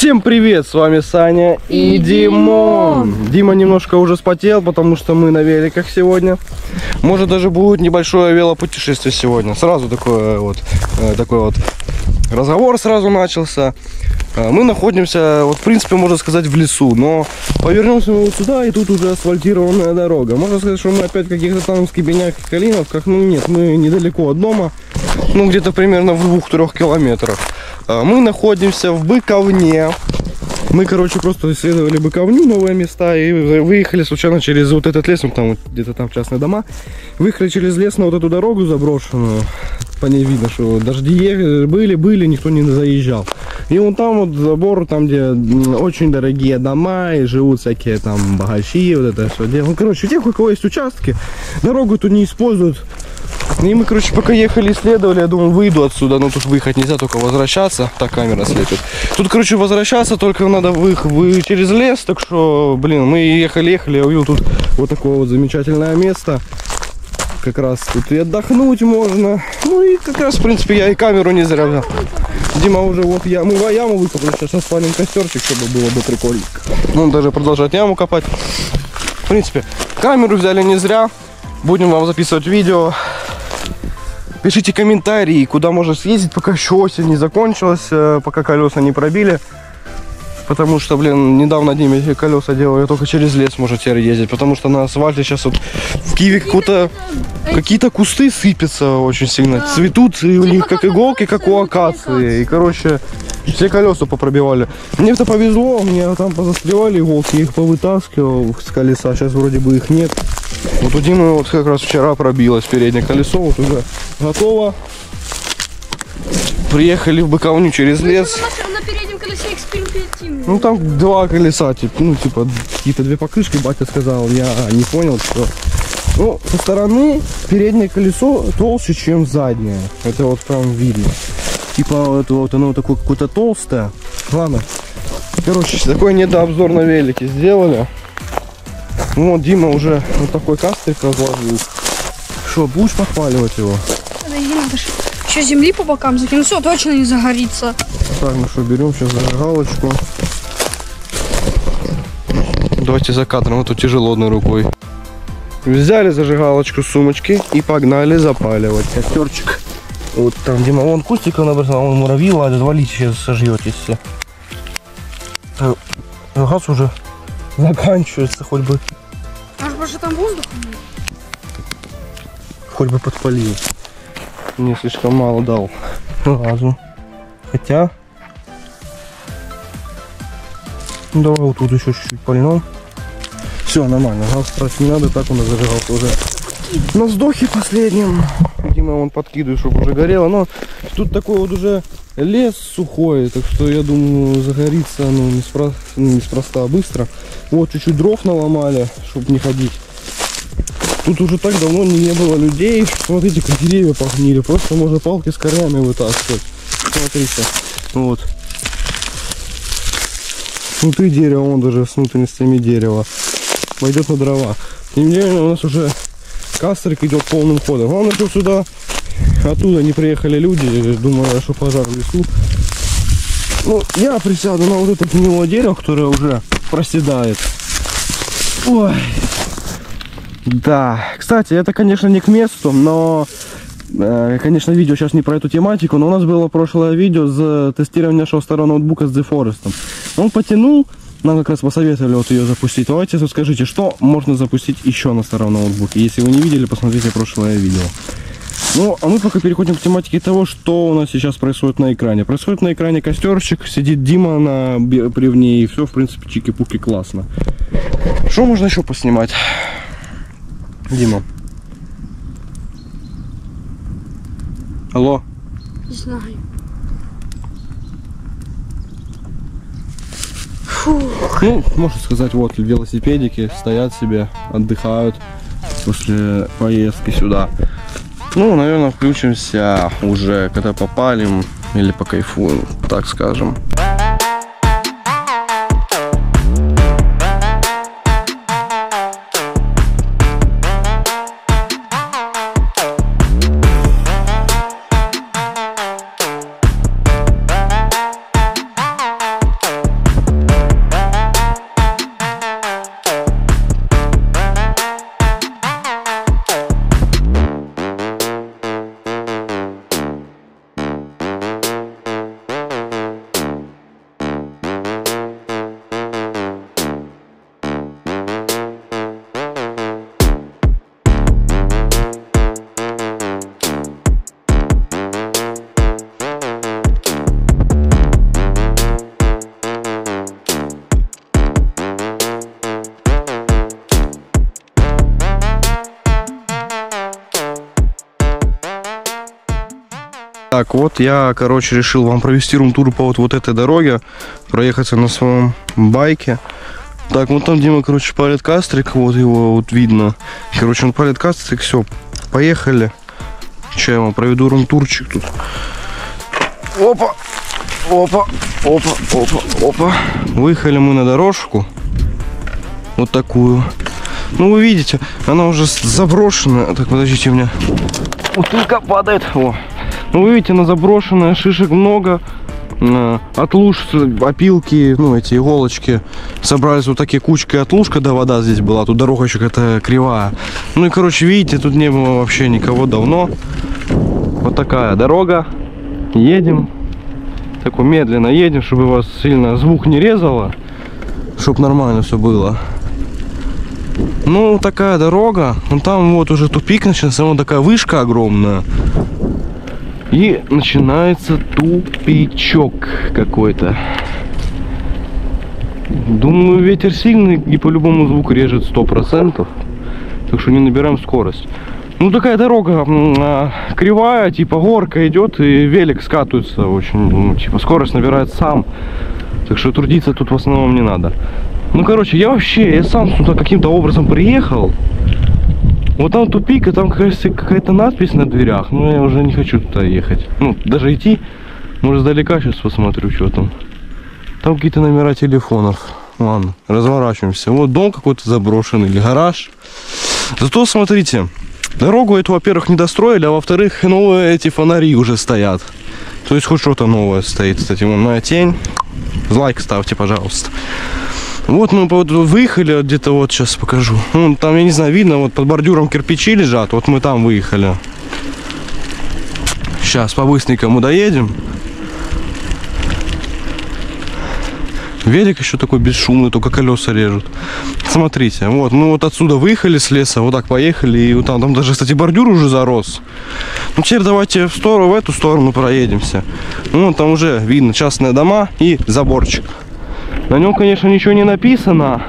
Всем привет, с вами Саня и Димон. Дима немножко уже спотел, потому что мы на великах сегодня. Может, даже будет небольшое велопутешествие сегодня. Сразу такой вот разговор сразу начался. Мы находимся, вот в принципе, можно сказать, в лесу, но повернемся мы вот сюда, и тут уже асфальтированная дорога. Можно сказать, что мы опять в каких-то там Скибенях и Калиновках. Ну нет, мы недалеко от дома, ну где-то примерно в 2-3 километрах. Мы находимся в Быковне. Мы, короче, просто исследовали Быковню, новые места, и выехали случайно через вот этот лес, там вот, где-то там частные дома. Выехали через лес на вот эту дорогу заброшенную. По ней видно, что дожди были, никто не заезжал. И вон там вот забор, там где очень дорогие дома, и живут всякие там богачи, вот это все дело. Ну, короче, у кого есть участки, дорогу тут не используют. И мы, короче, пока ехали, исследовали, я думаю, выйду отсюда, но тут выехать нельзя, только возвращаться. Так, камера слепит. Тут, короче, возвращаться только надо через лес, так что, блин, мы ехали, я увидел тут вот такое вот замечательное место. Как раз тут и отдохнуть можно. Ну и как раз, в принципе, я и камеру не зря взял. Дима уже вот мы яму выкопали, сейчас распалим костерчик, чтобы было бы прикольно. Он даже продолжает яму копать. В принципе, камеру взяли не зря. Будем вам записывать видео. Пишите комментарии, куда можно съездить, пока еще осень не закончилась, пока колеса не пробили. Потому что, блин, недавно Диме эти колеса делали, только через лес можно теперь ездить. Потому что на асфальте сейчас вот в Киеве какие-то кусты сыпятся очень сильно. Да. Цветут, и у них как иголки, как у акации. И, короче, все колеса попробивали. Мне-то повезло, мне там позастревали иголки, я их повытаскивал с колеса. Сейчас вроде бы их нет. Вот у Димы вот как раз вчера пробилось переднее колесо, вот уже готово. Приехали в Быковню через лес. На переднем колесе экспериментируем. Ну там 2 колеса, типа какие-то 2 покрышки, батя сказал, я не понял, что. Ну, со стороны переднее колесо толще, чем заднее. Это вот прям видно. Типа это вот оно такое какое-то толстое. Ладно. Короче, такой недообзор на велике сделали. Вот Дима уже вот такой кастрик разложил. Что, будешь подпаливать его? Подожди, надо еще земли по бокам закинуть. Все, точно не загорится. Так, ну что, берем сейчас зажигалочку. Давайте за кадром, а то тяжело одной рукой. Взяли зажигалочку с сумочки и погнали запаливать костерчик. Вот там Дима, вон кустиков набросал, вон муравьи ладят, валите, сейчас сожретесь все. Газ уже заканчивается, хоть бы. Может быть, там воздух? Хоть бы подпалил. Мне слишком мало дал газу. Хотя. Ну, давай вот тут еще чуть-чуть пальнем. Все, нормально. Газ тратить не надо, так он зажигался уже на вздохе последнем. Дима он подкидывает, чтобы уже горело. Но тут такой вот уже лес сухой, так что я думаю загорится неспроста, а быстро. Вот чуть-чуть дров наломали, чтобы не ходить. Тут уже так давно не было людей. Смотрите, как деревья погнили. Просто можно палки с корнями вытаскивать. Смотрите. Вот. Внутри дерева, он даже с внутренностями дерева. Пойдет на дрова. Тем не менее, у нас уже кастрик идет полным ходом. Главное, что сюда, оттуда не приехали люди. Думаю, что пожар в лесу. Ну, я присяду на вот это гнилое дерево, которое уже проседает. Ой. Да, кстати, это, конечно, не к месту, но, конечно, видео сейчас не про эту тематику, но у нас было прошлое видео с тестированием нашего старого ноутбука с DeForest. Он потянул, нам как раз посоветовали вот ее запустить. Давайте скажите, что можно запустить еще на старом ноутбуке. Если вы не видели, посмотрите прошлое видео. Ну, а мы пока переходим к тематике того, что у нас сейчас происходит на экране. Происходит на экране костерчик, сидит Дима на бревне, и все, в принципе, чики-пуки, классно. Что можно еще поснимать? Дима. Алло. Не знаю. Фух. Ну, можно сказать, вот велосипедики стоят себе, отдыхают после поездки сюда. Ну, наверное, включимся уже, когда попалим или покайфуем, так скажем. Так, вот я, короче, решил вам провести рум-тур по вот этой дороге, проехаться на своем байке. Так, вот там Дима, короче, палит кастрик, вот его вот видно. Короче, он палит кастрик, все, поехали. Сейчас я вам проведу рум-турчик тут. Опа, опа, опа, опа, опа. Выехали мы на дорожку, вот такую. Ну, вы видите, она уже заброшенная. Так, подождите, у меня бутылка падает. О. Ну, вы видите, она заброшенная, шишек много. От луж, опилки, ну, эти иголочки собрались вот такие кучки от луж, когда вода здесь была. Тут дорога еще какая-то кривая. Ну и, короче, видите, тут не было вообще никого давно. Вот такая дорога. Едем. Такой медленно едем, чтобы вас сильно звук не резало. Чтобы нормально все было. Ну, такая дорога. Вон там вот уже тупик начинается. Вот такая вышка огромная. И начинается тупичок какой-то. Думаю, ветер сильный и по-любому звук режет 100%. Так что не набираем скорость. Ну, такая дорога кривая, типа горка идет, и велик скатывается очень. Ну, типа скорость набирает сам. Так что трудиться тут в основном не надо. Ну, короче, я сам сюда каким-то образом приехал. Вот там тупик, и там, кажется, какая-то надпись на дверях. Но я уже не хочу туда ехать. Ну, даже идти. Может, сдалека сейчас посмотрю, что там. Там какие-то номера телефонов. Ладно, разворачиваемся. Вот дом какой-то заброшенный, или гараж. Зато, смотрите, дорогу эту, во-первых, не достроили, а во-вторых, новые эти фонари уже стоят. То есть хоть что-то новое стоит. Кстати, вон моя тень. Лайк ставьте, пожалуйста. Вот мы выехали где-то, вот сейчас покажу. Вон, там, я не знаю, видно, вот под бордюром кирпичи лежат. Вот мы там выехали. Сейчас по-быстренькому доедем. Велик еще такой бесшумный, только колеса режут. Смотрите, вот мы вот отсюда выехали с леса, вот так поехали. И вот там даже, кстати, бордюр уже зарос. Ну теперь давайте в эту сторону проедемся. Ну там уже видно частные дома и заборчик. На нем, конечно, ничего не написано,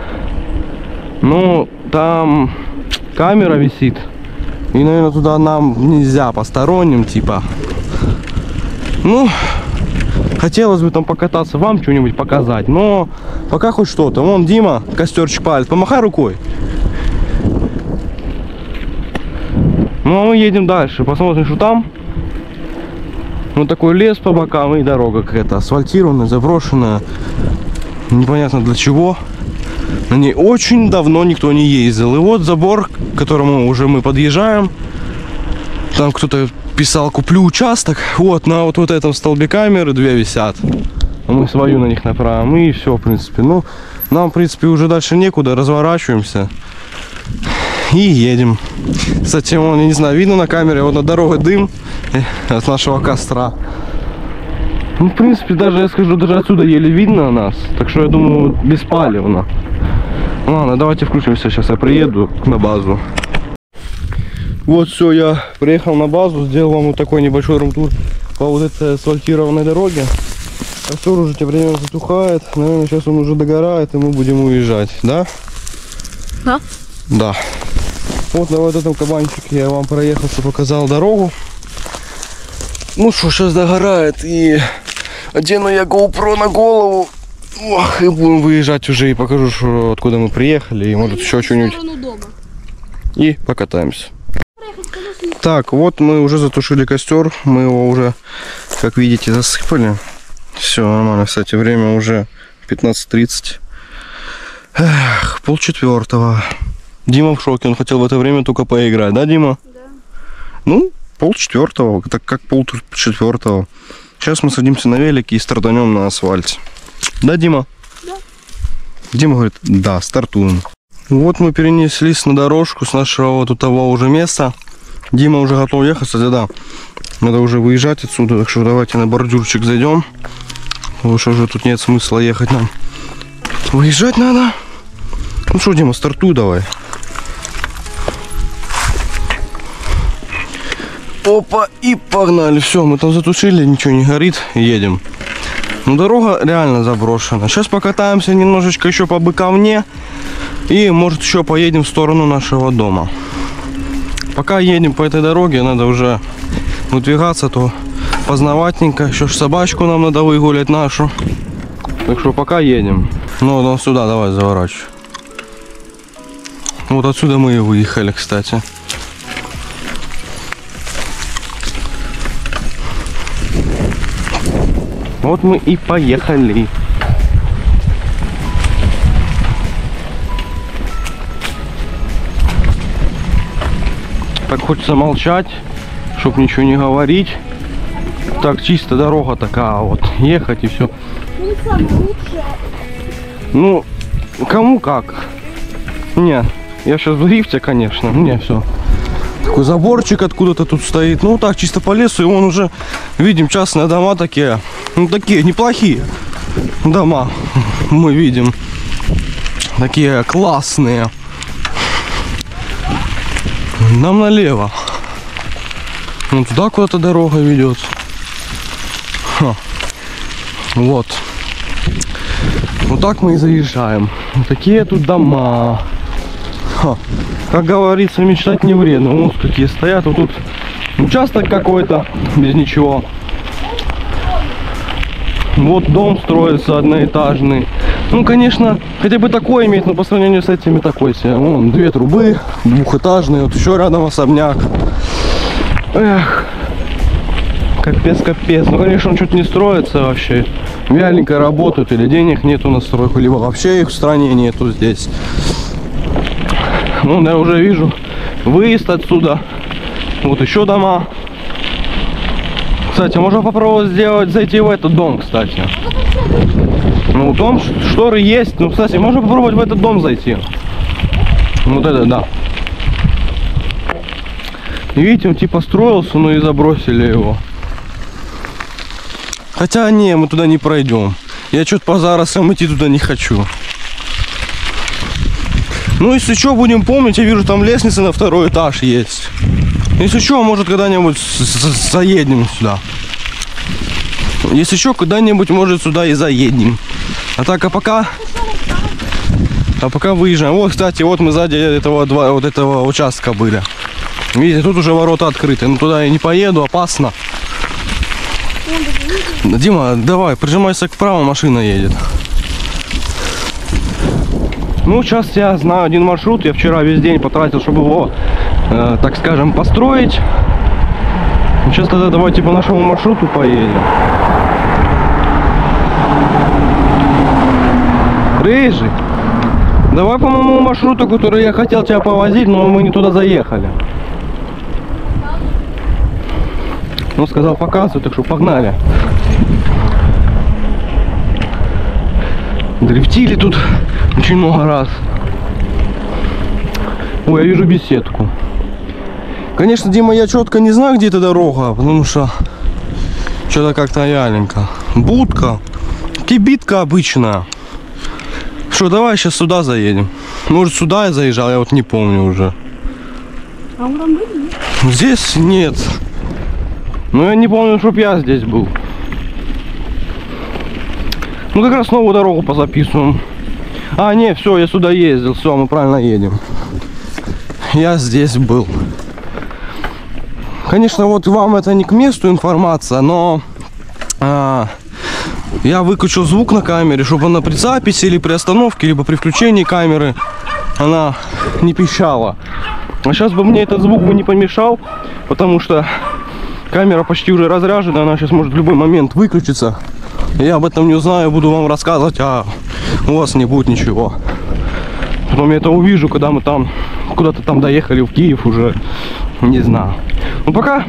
но там камера висит. И, наверное, туда нам нельзя посторонним, типа. Ну, хотелось бы там покататься, вам что-нибудь показать, но пока хоть что-то. Вон Дима костерчик палит, помахай рукой. Ну, а мы едем дальше, посмотрим, что там. Вот такой лес по бокам и дорога какая-то асфальтированная, заброшенная. Непонятно для чего. На ней очень давно никто не ездил. И вот забор, к которому уже мы подъезжаем. Там кто-то писал, куплю участок. Вот на вот этом столбе камеры 2 висят. Мы свою на них направим. И все, в принципе. Ну, нам, в принципе, уже дальше некуда. Разворачиваемся. И едем. Кстати, вон, я не знаю, видно на камере, вот на дороге дым от нашего костра. Ну, в принципе, даже, я скажу, даже отсюда еле видно нас. Так что, я думаю, беспалевно. Ладно, давайте включимся. Сейчас я приеду на базу. Вот, все, я приехал на базу. Сделал вам вот такой небольшой рум-тур по вот этой асфальтированной дороге. Костер уже тем временем затухает. Наверное, сейчас он уже догорает, и мы будем уезжать. Да? Да. Да. Вот на вот этом кабанчике я вам проехался, показал дорогу. Ну что, сейчас догорает, и одену я GoPro на голову. Ох, и будем выезжать уже, и покажу, что, откуда мы приехали, и может еще что-нибудь. И покатаемся. Так, вот мы уже затушили костер, мы его уже, как видите, засыпали. Все нормально, кстати, время уже 15:30. Эх, 3:30. Дима в шоке, он хотел в это время только поиграть, да, Дима? Да. Ну, 3:30, так как 3:30. Сейчас мы садимся на велик и стартанем на асфальте. Да, Дима? Да. Дима говорит, да, стартуем. Вот мы перенеслись на дорожку с нашего вот того уже места. Дима уже готов ехать, кстати, да. Надо уже выезжать отсюда, так что давайте на бордюрчик зайдем. Потому что уже тут нет смысла ехать нам. Выезжать надо. Ну что, Дима, стартуй давай. Опа, и погнали. Все, мы там затушили, ничего не горит, едем. Ну, дорога реально заброшена. Сейчас покатаемся немножечко еще по быковне. И, может, еще поедем в сторону нашего дома. Пока едем по этой дороге, надо уже выдвигаться, то поздноватенько. Еще ж собачку нам надо выгулять нашу. Так что пока едем. Ну, сюда давай заворачивай. Вот отсюда мы и выехали, кстати. Вот мы и поехали. Так хочется молчать, чтобы ничего не говорить. Так чисто дорога такая вот. Ехать и все. Ну, кому как. Не, я сейчас в лифте, конечно. Не, все. Такой заборчик откуда-то тут стоит. Ну так, чисто по лесу. И вон уже, видим, частные дома такие. Ну, такие неплохие дома. Мы видим. Такие классные. Нам налево. Ну, туда куда-то дорога ведет. Ха. Вот. Вот так мы и заезжаем. Вот такие тут дома. Ха. Как говорится, мечтать не вредно. Вот какие стоят. Вот тут участок какой-то без ничего. Вот дом строится одноэтажный. Ну, конечно, хотя бы такой иметь, но по сравнению с этими такой себе. Вон, 2 трубы, двухэтажный, вот еще рядом особняк. Эх, капец, капец. Ну, конечно, он что-то не строится вообще. Вяленько работают, или денег нету на стройку, либо вообще их в стране нету здесь. Ну, я уже вижу выезд отсюда. Вот еще дома. Кстати, можно попробовать зайти в этот дом, кстати. Ну, дом, шторы есть. Ну, кстати, можно попробовать в этот дом зайти. Вот это, да. И видите, он типа строился, но и забросили его. Хотя, не, мы туда не пройдем. Я что-то по зарослям идти туда не хочу. Ну, если что, будем помнить, я вижу, там лестница на 2-й этаж есть. Если что, может, когда-нибудь заедем сюда. Если что, когда-нибудь, может, сюда и заедем. А так, а пока выезжаем. Вот, кстати, вот мы сзади этого участка были. Видите, тут уже ворота открыты. Ну, туда я не поеду, опасно. Дима, давай, прижимайся к правой, машина едет. Ну, сейчас я знаю один маршрут. Я вчера весь день потратил, чтобы его, так скажем, построить. Сейчас тогда давайте по нашему маршруту поедем. Рыжий, давай по моему маршруту, который я хотел тебя повозить, но мы не туда заехали. Ну, сказал, показывай, так что погнали. Дрифтили тут очень много раз. Ой, я вижу беседку. Конечно, Дима, я четко не знаю, где эта дорога, потому что что-то как-то вяленько. Будка, кибитка обычная. Что, давай сейчас сюда заедем. Может, сюда я заезжал, я вот не помню уже. А он там был? Здесь нет. Но я не помню, чтоб я здесь был. Ну, как раз новую дорогу позаписываем. А, не, все, я сюда ездил, все, мы правильно едем. Я здесь был. Конечно, вот вам это не к месту информация, но я выключил звук на камере, чтобы она при записи или при остановке, либо при включении камеры она не пищала. А сейчас бы мне этот звук бы не помешал, потому что камера почти уже разряжена, она сейчас может в любой момент выключиться. Я об этом не узнаю, буду вам рассказывать, а у вас не будет ничего. Потом я это увижу, когда мы там куда-то там доехали в Киев уже, не знаю. Ну пока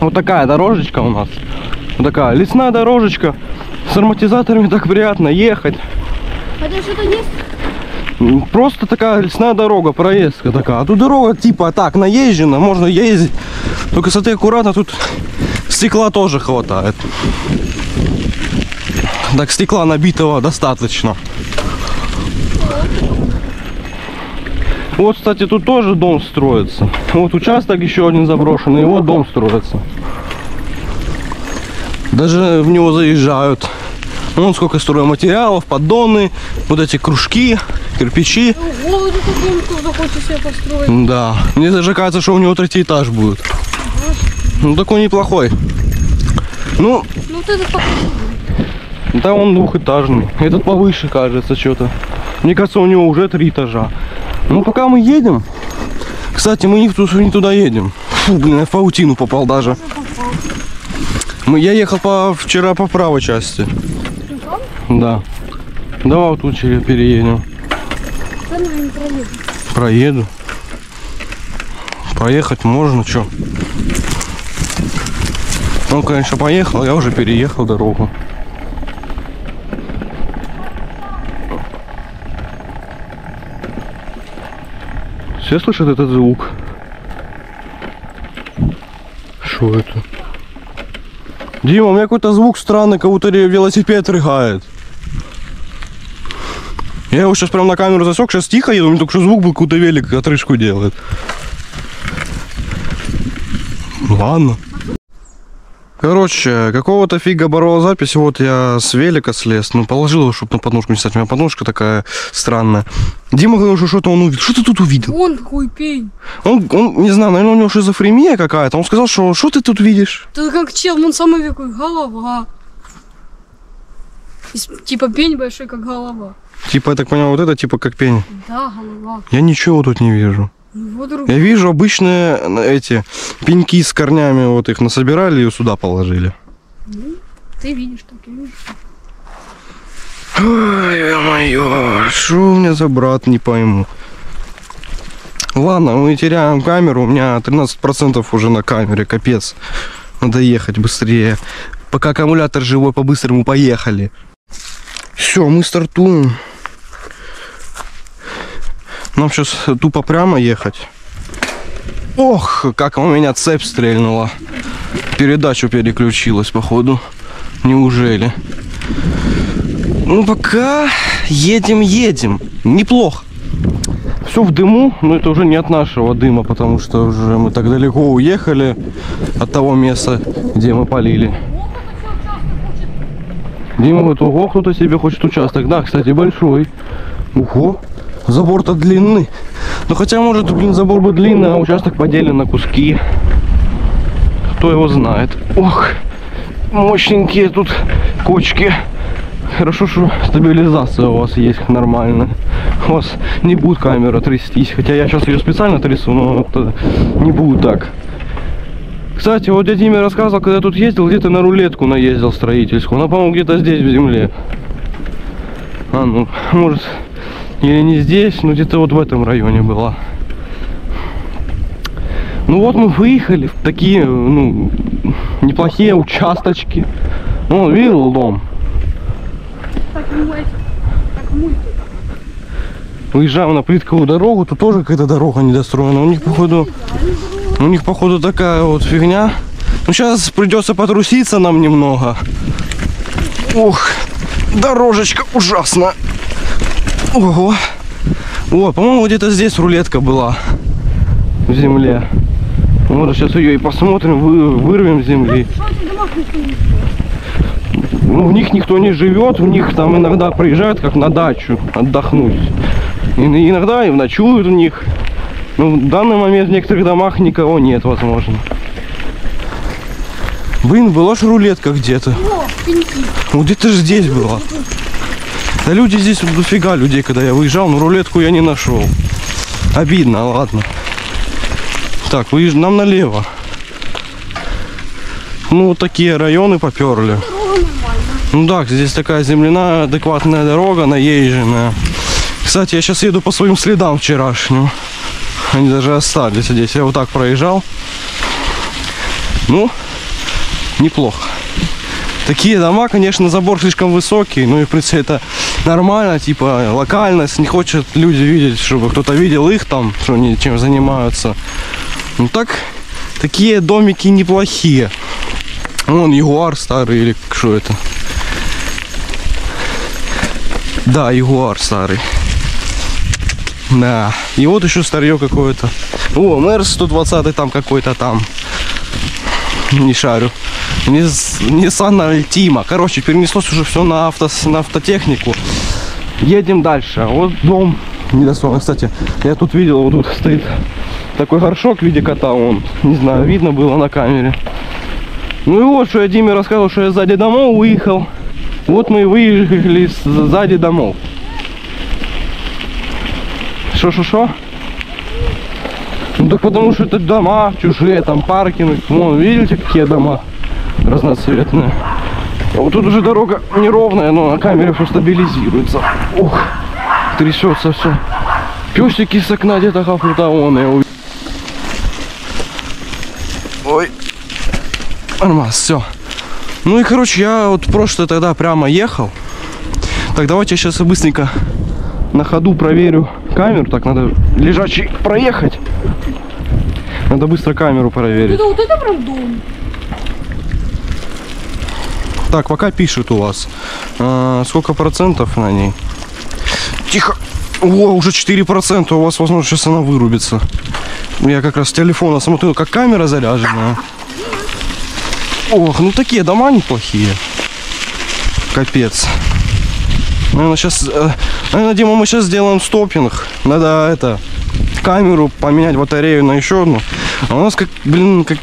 вот такая дорожечка у нас, вот такая лесная дорожечка с ароматизаторами, так приятно ехать. А это что-то есть? Просто такая лесная дорога, проездка такая. А тут дорога типа так наезжена, можно ездить. Только смотри аккуратно, тут стекла тоже хватает. Так, стекла набитого достаточно. Вот, кстати, тут тоже дом строится. Вот участок еще один заброшенный, и вот дом строится. Даже в него заезжают. Вон сколько стройматериалов, поддоны, вот эти кружки, кирпичи. Ого, вот этот дом кто-то хочет себе построить. Да, мне даже кажется, что у него 3-й этаж будет. Ну, такой неплохой. Ну вот этот покажи. Да, он двухэтажный. Этот повыше, кажется, что-то. Мне кажется, у него уже 3 этажа. Ну, пока мы едем... Кстати, мы не туда едем. Фу, блин, я в паутину попал даже. Я ехал вчера по правой части. Да. Давай вот тут переедем. Проеду. Проехать можно, что? Он, конечно, поехал, я уже переехал дорогу. Все слышат этот звук? Что это? Дима, у меня какой-то звук странный, как будто велосипед рыгает. Я его сейчас прям на камеру засек, сейчас тихо еду, у меня только что звук был, какой-то велик отрыжку делает. Ладно. Короче, какого-то фига борол запись, вот я с велика слез, ну положил его, чтобы на подножку не стать, у меня подножка такая странная. Дима говорил, что что-то он увидел. Что ты тут увидел? Вон какой пень. Он, не знаю, наверное, у него шизофрения какая-то, он сказал, что ты тут видишь? Ты как чел, вон самый такой, голова. Типа пень большой, как голова. Типа, я так понял, вот это типа как пень? Да, голова. Я ничего тут не вижу. Ну, вот я вижу обычные эти пеньки с корнями, вот их насобирали и сюда положили. Ну, ты видишь, так и видишь. Ой, ё-моё, что у меня за брат, не пойму. Ладно, мы теряем камеру, у меня 13% уже на камере, капец. Надо ехать быстрее. Пока аккумулятор живой, по-быстрому поехали. Все, мы стартуем. Нам сейчас тупо прямо ехать. Ох, как у меня цепь стрельнула. Передачу переключилась, походу. Неужели? Ну, пока едем. Неплохо. Все в дыму, но это уже не от нашего дыма, потому что уже мы так далеко уехали от того места, где мы полили. Дима говорит, ого, кто-то себе хочет участок. Да, кстати, большой. Ого, забор-то длинный. Ну, хотя, может, блин, забор бы длинный, а участок поделен на куски. Кто его знает. Ох, мощненькие тут кочки. Хорошо, что стабилизация у вас есть нормальная. У вас не будет камера трястись. Хотя я сейчас ее специально трясу, но это не будет так. Кстати, вот дядя Диме рассказывал, когда я тут ездил, где-то на рулетку наездил строительскую. Она, по-моему, где-то здесь, в земле. А, ну, может, или не здесь, но где-то вот в этом районе была. Ну вот мы выехали в такие, ну, неплохие участочки. Вон, видел дом? Выезжаем на плитковую дорогу, тут тоже какая-то дорога недостроена. У них походу такая вот фигня. Ну сейчас придется потруситься нам немного. Ох, дорожечка ужасная. Ого. О, по-моему, где-то здесь рулетка была в земле. Может, сейчас ее и посмотрим, вырвем с земли. Ну, в них никто не живет, в них там иногда приезжают как на дачу отдохнуть. И иногда и ночуют в них. Ну, в данный момент в некоторых домах никого нет, возможно. Блин, была же рулетка где-то. Вот где-то же здесь была. Да люди здесь вот дофига людей, когда я выезжал, но рулетку я не нашел. Обидно, ладно. Так, нам налево. Ну, вот такие районы поперли. Ну да, здесь такая земляная, адекватная дорога, наезженная. Кстати, я сейчас еду по своим следам вчерашним. Они даже остались здесь. Я вот так проезжал. Ну, неплохо. Такие дома, конечно, забор слишком высокий. Ну и, в принципе, это нормально. Типа, локальность. Не хочет люди видеть, чтобы кто-то видел их там, что они чем занимаются. Ну так, такие домики неплохие. Вон Ягуар старый или что это? Да, Ягуар старый. Да. И вот еще старье какое-то. О, Мерс 120 там какой-то там. Не шарю. Nissan Altima. Короче, перенеслось уже все на автотехнику. Едем дальше. Вот дом недостроенный. Кстати, я тут видел, вот тут стоит такой горшок в виде кота. Он, не знаю, видно было на камере. Ну и вот, что я Диме рассказывал, что я сзади домов выехал. Вот мы и выехали сзади домов. Шо? Ну так потому что это дома чужие, там паркинг. Вон, видите, какие дома разноцветные. Вот тут уже дорога неровная, но на камере все стабилизируется. Ух, трясется все. Песики с окна где-то хапнут, а вон я увидел. Ой, нормально, все. Ну и короче, я вот прошлое тогда прямо ехал. Так, давайте я сейчас быстренько на ходу проверю камеру. Так, надо лежачий проехать. Надо быстро камеру проверить. Вот это прям дом. Так, пока пишет у вас. Сколько процентов на ней? Тихо. О, уже 4%. У вас, возможно, сейчас она вырубится. Я как раз с телефона смотрю, как камера заряжена. Ох, ну такие дома неплохие. Капец. Наверное, сейчас... Наверное, Дима, мы сейчас сделаем стопинг. Надо камеру поменять, батарею на еще одну. А у нас как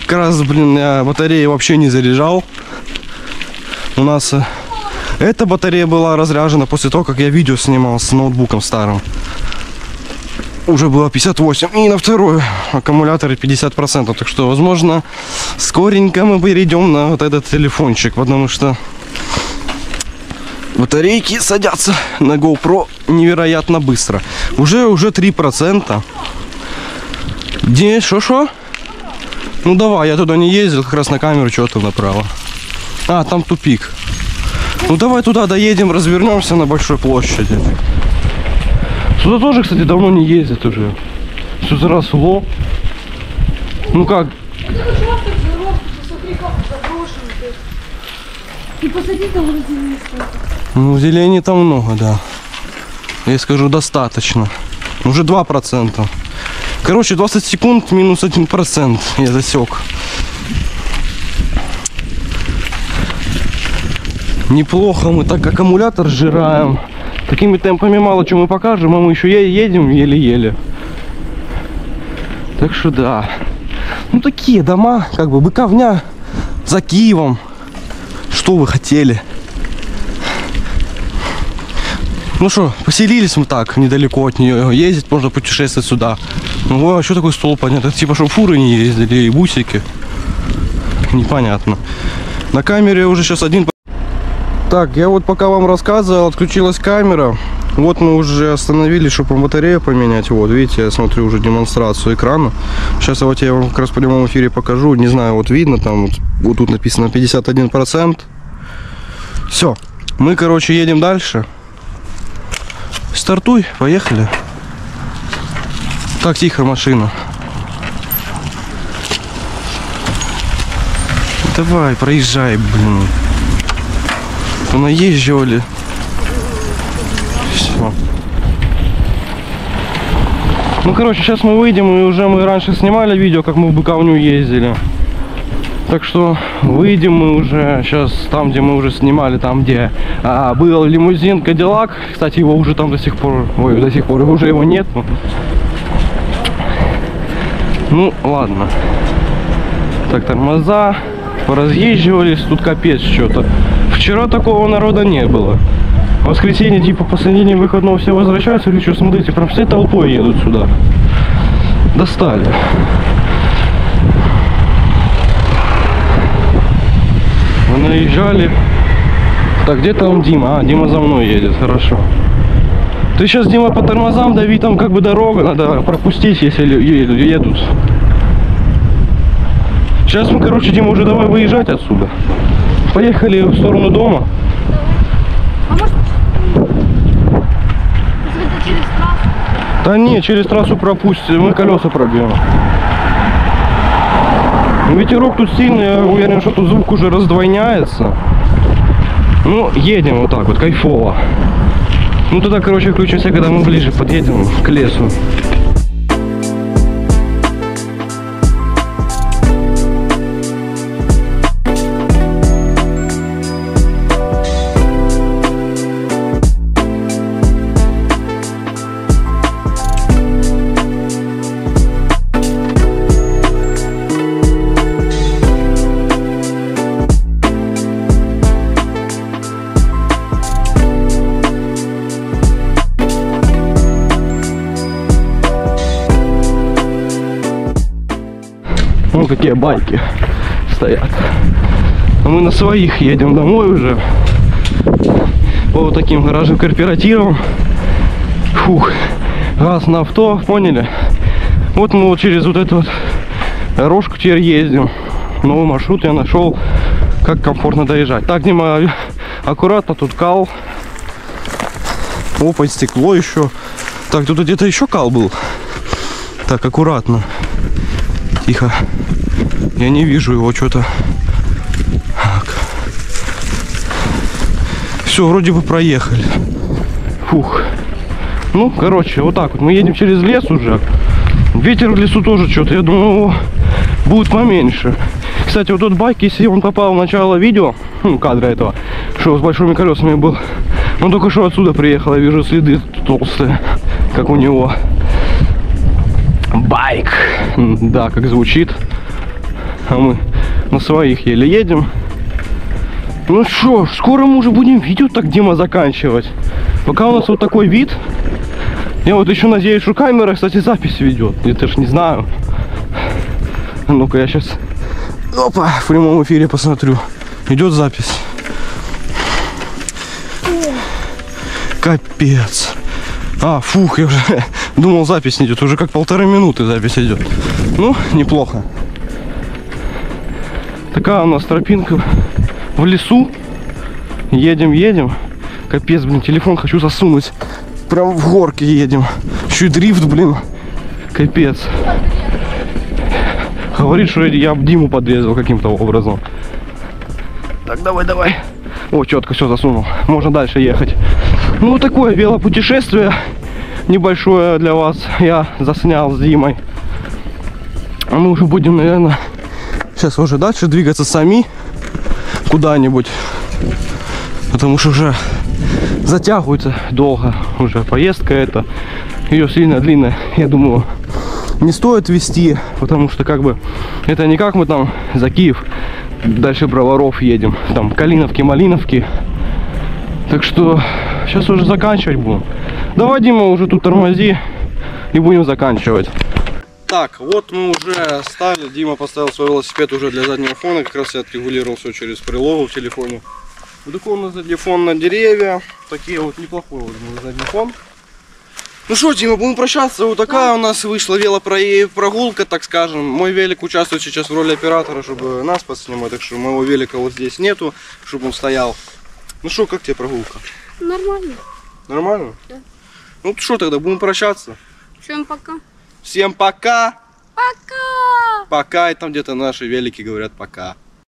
раз, я батареи вообще не заряжал. У нас эта батарея была разряжена после того, как я видео снимал с ноутбуком старым. Уже было 58. И на второй аккумуляторе 50%. Так что, возможно, скоренько мы перейдем на вот этот телефончик. Потому что батарейки садятся на GoPro невероятно быстро. Уже 3%. Где? Шо? Ну давай, я туда не ездил, как раз на камеру что-то направо. А, там тупик. Ну давай туда доедем, развернемся на большой площади. Сюда тоже, кстати, давно не ездят уже. Все заросло. Ну как? И посадить там зелень. Ну, зелени там много, да. Я скажу, достаточно. Уже 2%. Короче, 20 секунд минус 1% я засек. Неплохо мы так аккумулятор сжираем. Такими темпами мало что мы покажем, а мы еще едем еле-еле. Так что да. Ну такие дома, как бы быковня за Киевом. Что вы хотели? Ну что, поселились мы так, недалеко от нее. Ездить можно, путешествовать сюда. Ну а что такой столб понятно? Это типа, чтобы фуры не ездили и бусики. Непонятно. На камере уже сейчас один... Так, я вот пока вам рассказывал, отключилась камера. Вот мы уже остановились, чтобы батарею поменять. Вот, видите, я смотрю уже демонстрацию экрана. Сейчас вот я вам как раз в прямом эфире покажу. Не знаю, вот видно, там вот тут написано 51%. Все, мы, короче, едем дальше. Стартуй, поехали. Так, тихо, машина. Давай, проезжай, блин. Понаезживали. Все. Ну, короче, сейчас мы выйдем, и уже мы раньше снимали видео, как мы в Быковню ездили. Так что выйдем мы уже сейчас там, где мы уже снимали, там, где был лимузин Кадиллак. Кстати, его уже там до сих пор, уже его нет. Ну, ладно. Так, тормоза. Поразъезживались, тут капец что-то. Вчера такого народа не было. В воскресенье, типа, последний день выходного все возвращаются, или что, смотрите, прям все толпой едут сюда. Достали. Мы наезжали. Так, где там Дима? А, Дима за мной едет, хорошо. Ты сейчас, Дима, по тормозам дави, там как бы дорога, надо пропустить, если едут. Сейчас мы, короче, Дима, уже давай выезжать отсюда. Поехали в сторону дома. А может, если это через трассу? Да не, через трассу пропустим, мы колеса пробьем. Ветерок тут сильный, я уверен, что тут звук уже раздвойняется. Ну, едем вот так вот, кайфово. Ну туда, короче, включимся, когда мы ближе подъедем к лесу. Вон какие байки стоят. А мы на своих едем домой уже. По вот таким гаражным кооперативам. Фух. Газ на авто, поняли? Вот мы вот через вот эту вот дорожку теперь ездим. Новый маршрут я нашел, как комфортно доезжать. Так, Дима, аккуратно, тут кал. Опа, стекло еще. Так, тут где-то еще кал был. Так, аккуратно. Тихо. Я не вижу его, что-то. Все, вроде бы проехали. Фух. Ну, короче, вот так вот. Мы едем через лес уже. Ветер в лесу тоже что-то, я думаю, будет поменьше. Кстати, вот тот байк, если он попал в начало видео, ну, кадра этого, что с большими колесами был, он только что отсюда приехал, я вижу следы толстые, как у него. Байк. Да, как звучит. А мы на своих еле едем. Ну что, скоро мы уже будем видео так, Дима, заканчивать. Пока у нас вот такой вид. Я вот еще надеюсь, что камера, кстати, запись ведет. Я даже не знаю. Ну-ка, я сейчас опа, в прямом эфире посмотрю. Идет запись. Капец. А, фух, я уже думал, запись не идет. Уже как 1,5 минуты запись идет. Ну, неплохо. Такая у нас тропинка в лесу. Едем. Капец, блин, телефон хочу засунуть. Прям в горке едем. Еще и дрифт, блин. Капец. Говорит, что я Диму подрезал каким-то образом. Так, давай. О, четко все засунул. Можно дальше ехать. Ну, вот такое велопутешествие небольшое для вас я заснял с Димой. А мы уже будем, наверное, сейчас уже дальше двигаться сами куда-нибудь. Потому что уже затягивается долго уже поездка эта. Ее сильно длинная, я думаю, не стоит вести, потому что как бы это не как мы там за Киев дальше Броваров едем, там Калиновки, Малиновки. Так что сейчас уже заканчивать будем. Давай, Дима, уже тут тормози и будем заканчивать. Так, вот мы уже стали. Дима поставил свой велосипед уже для заднего фона. Как раз я отрегулировал все через прилогу в телефоне. Вдохновный задний фон на деревья. Такие вот неплохой вот задний фон. Ну что, Дима, будем прощаться. Вот такая у нас вышла велопрогулка, так скажем. Мой велик участвует сейчас в роли оператора, чтобы нас подснимать. Так что моего велика вот здесь нету, чтобы он стоял. Ну что, как тебе прогулка? Нормально. Нормально? Да. Ну что тогда, будем прощаться. Всем пока. Всем пока. Пока. Пока, и там где-то наши велики говорят пока.